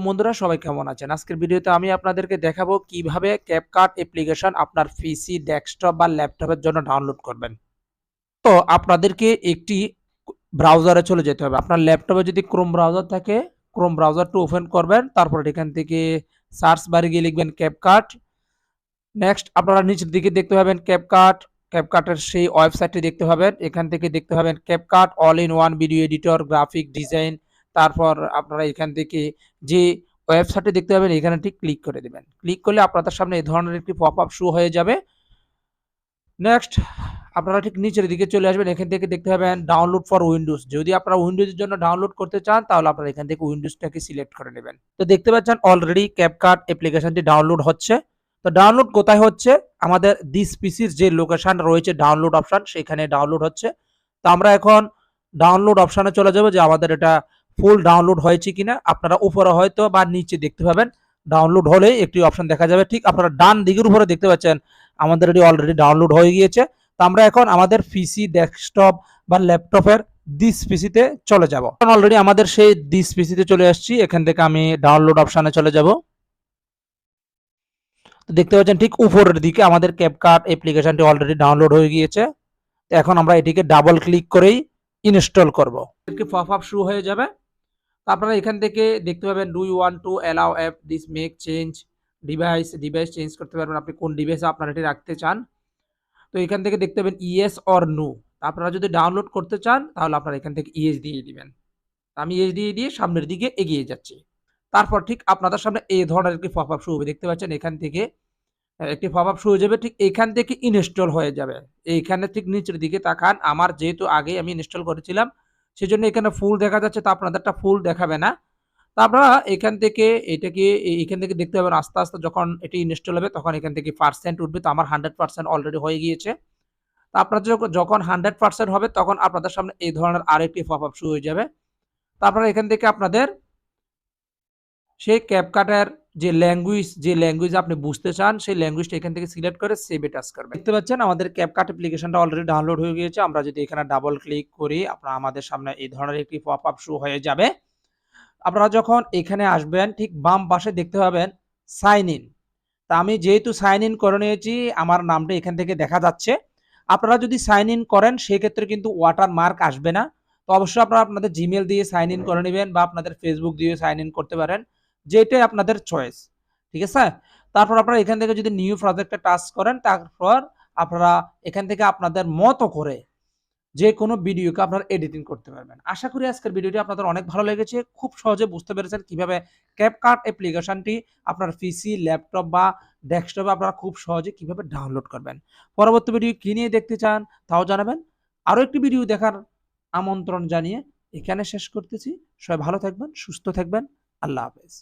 বন্ধুরা সবাই কেমন আছেন? আজকের ভিডিওতে আমি আপনাদেরকে দেখাবো কিভাবে CapCut অ্যাপ্লিকেশন আপনার পিসি, ডেস্কটপ বা ল্যাপটপের জন্য ডাউনলোড করবেন। তো আপনাদেরকে একটি ব্রাউজারে চলে যেতে হবে। আপনার ল্যাপটপে যদি ক্রোম ব্রাউজার থাকে, ক্রোম ব্রাউজারটা ওপেন করবেন। তারপর এখান থেকে সার্চ বারে গিয়ে লিখবেন CapCut। নেক্সট আপনারা নিচের দিকে দেখতে পাবেন CapCut। CapCut-এর সেই ওয়েবসাইটটি দেখতে পাবেন। এখান থেকে দেখতে পাবেন CapCut all in one video editor, graphic design. তারপর আপনারা এখান থেকে যে ওয়েবসাইটটি দেখতে পাবেন এখানে ঠিক ক্লিক করে দিবেন। ক্লিক করলে আপনাদের সামনে এই ধরনের একটি পপআপ শো হয়ে যাবে। নেক্সট আপনারা ঠিক নিচের দিকে চলে আসবেন। এখান থেকে দেখতে পাবেন ডাউনলোড ফর উইন্ডোজ। যদি আপনারা উইন্ডোজের জন্য ডাউনলোড করতে চান তাহলে আপনারা এখান থেকে উইন্ডোজটাকে সিলেক্ট করে নেবেন। তো দেখতে পাচ্ছেন অলরেডি CapCut অ্যাপ্লিকেশনটি ডাউনলোড হচ্ছে। তো ডাউনলোড কোথায় হচ্ছে? আমাদের দিস পিসির যে লোকেশন রয়েছে ডাউনলোড অপশন সেখানে ডাউনলোড হচ্ছে। তো আমরা এখন ডাউনলোড অপশনে চলে যাব যে আমাদের এটা ফুল ডাউনলোড হয়েছে কিনা। আপনারা উপরে হয়তো বা নিচে দেখতে পাবেন ডাউনলোড হলে একটি অপশন দেখা যাবে। ঠিক আপনারা ডান দিকের উপরে দেখতে পাচ্ছেন আমাদের এটি অলরেডি ডাউনলোড হয়ে গিয়েছে। তো আমরা এখন আমাদের পিসি, ডেস্কটপ বা ল্যাপটপের দিস পিসিতে চলে যাব। অলরেডি আমাদের সেই দিস পিসিতে চলে আসছি। এখান থেকে আমি ডাউনলোড অপশনে চলে যাব। তো দেখতে পাচ্ছেন ঠিক উপরের দিকে আমাদের CapCut অ্যাপ্লিকেশনটি অলরেডি ডাউনলোড হয়ে গিয়েছে। তো এখন আমরা এটিকে ডাবল ক্লিক করেই ইনস্টল করব। একটি পপআপ শো হয়ে যাবে। তো আপনারা এখান থেকে দেখতে পাবেন do you want to allow app this make change device change করতে পারবেন আপনি কোন ডিভাইসে আপনারা এটি রাখতে চান। তো এখান থেকে দেখতে পাবেন ইয়েস অর নো। আপনারা যদি ডাউনলোড করতে চান তাহলে আপনারা এখান থেকে ইয়েস দিয়ে দিবেন। আমি ইয়েস দিয়ে সামনের দিকে এগিয়ে যাচ্ছি। তারপর ঠিক আপনাদের সামনে এই ধরনের একটি পপআপ শো হবে। দেখতে পাচ্ছেন এখান থেকে একটি পপআপ শো হয়ে যাবে। ঠিক এখান থেকে ইনস্টল হয়ে যাবে। এইখানে ঠিক নিচের দিকে তাকান। আমার যেহেতু আগে আমি ইনস্টল করেছিলাম সেজন্য এখানে ফুল দেখা যাচ্ছে, তো আপনাদেরটা ফুল দেখাবে না। তো আপনারা এখান থেকে এটাকে এখান থেকে দেখতে পাবেন আস্তে, আস্তে যখন এটি ইনস্টল হবে তখন এখান থেকে পার্সেন্ট উঠবে। তো আমার 100% অলরেডি হয়ে গিয়েছে। তো আপনাদের যখন 100% হবে তখন আপনাদের সামনে এই ধরনের আরেকটি পপআপ শো হয়ে যাবে। তারপরে এখান থেকে আপনাদের সেই CapCut-এর যে ল্যাঙ্গুয়েজ আপনি বুঝতে চান সেই ল্যাঙ্গুয়েজটা এখান থেকে সিলেক্ট করে সেভ এ টাচ করবেন। দেখতে পাচ্ছেন আমাদের CapCut অ্যাপ্লিকেশনটা অলরেডি ডাউনলোড হয়ে গিয়েছে। আমরা যদি এখানে ডাবল ক্লিক করি আপনারা আমাদের সামনে এই ধরনের একটি পপআপ শো হয়ে যাবে। আপনারা যখন এখানে আসবেন ঠিক বাম পাশে দেখতে পাবেন সাইন ইন। তা আমি যেহেতু সাইন ইন করে নিয়েছি আমার নামটা এখান থেকে দেখা যাচ্ছে। আপনারা যদি সাইন ইন করেন সেক্ষেত্রে কিন্তু ওয়াটারমার্ক আসবে না। তো অবশ্যই আপনারা আপনাদের জিমেল দিয়ে সাইন ইন করে নেবেন বা আপনাদের ফেসবুক দিয়ে সাইন ইন করতে পারেন, যেটাই আপনাদের চয়েস। ঠিক আছে? তারপর আপনারা এখান থেকে যদি নিউ প্রজেক্টে টাচ করেন তারপর আপনারা এখান থেকে আপনাদের মতো করে যে কোনো ভিডিওকে আপনারা এডিটিং করতে পারবেন। আশা করি আজকের ভিডিওটি আপনাদের অনেক ভালো লেগেছে। খুব সহজে বুঝতে পেরেছেন কিভাবে CapCut অ্যাপ্লিকেশনটি আপনার পিসি, ল্যাপটপ বা ডেস্কটপে আপনারা খুব সহজে কিভাবে ডাউনলোড করবেন। পরবর্তী ভিডিও কি নিয়ে দেখতে চান তাও জানাবেন। আরো একটি ভিডিও দেখার আমন্ত্রণ জানিয়ে এখানে শেষ করতেছি। সবাই ভালো থাকবেন, সুস্থ থাকবেন। আল্লাহ হাফেজ।